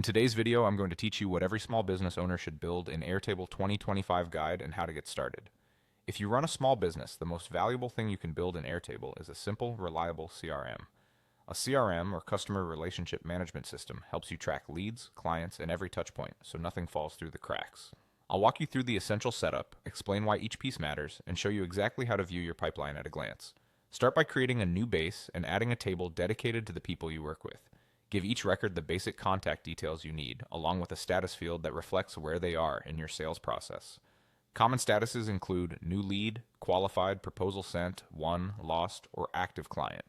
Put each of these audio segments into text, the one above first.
In today's video, I'm going to teach you what every small business owner should build in Airtable 2025 guide and how to get started. If you run a small business, the most valuable thing you can build in Airtable is a simple, reliable CRM. A CRM, or customer relationship management system, helps you track leads, clients, and every touchpoint so nothing falls through the cracks. I'll walk you through the essential setup, explain why each piece matters, and show you exactly how to view your pipeline at a glance. Start by creating a new base and adding a table dedicated to the people you work with. Give each record the basic contact details you need, along with a status field that reflects where they are in your sales process. Common statuses include new lead, qualified, proposal sent, won, lost, or active client.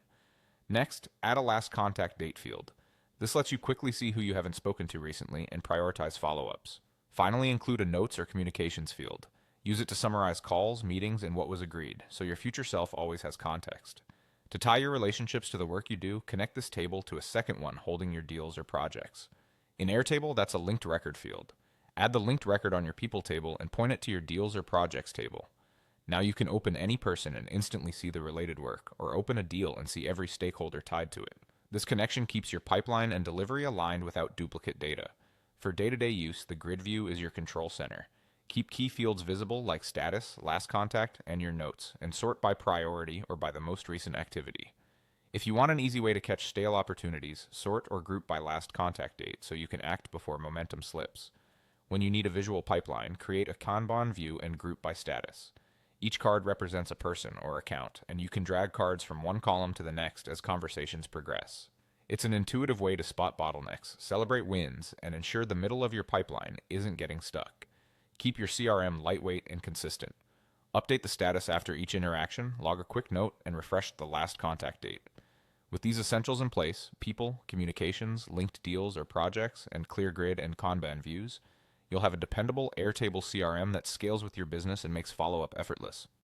Next, add a last contact date field. This lets you quickly see who you haven't spoken to recently and prioritize follow-ups. Finally, include a notes or communications field. Use it to summarize calls, meetings, and what was agreed, so your future self always has context. To tie your relationships to the work you do, connect this table to a second one holding your deals or projects. In Airtable, that's a linked record field. Add the linked record on your people table and point it to your deals or projects table. Now you can open any person and instantly see the related work, or open a deal and see every stakeholder tied to it. This connection keeps your pipeline and delivery aligned without duplicate data. For day-to-day use, the grid view is your control center. Keep key fields visible like status, last contact, and your notes, and sort by priority or by the most recent activity. If you want an easy way to catch stale opportunities, sort or group by last contact date so you can act before momentum slips. When you need a visual pipeline, create a Kanban view and group by status. Each card represents a person or account, and you can drag cards from one column to the next as conversations progress. It's an intuitive way to spot bottlenecks, celebrate wins, and ensure the middle of your pipeline isn't getting stuck. Keep your CRM lightweight and consistent. Update the status after each interaction, log a quick note, and refresh the last contact date. With these essentials in place, people, communications, linked deals or projects, and clear grid and Kanban views, you'll have a dependable Airtable CRM that scales with your business and makes follow-up effortless.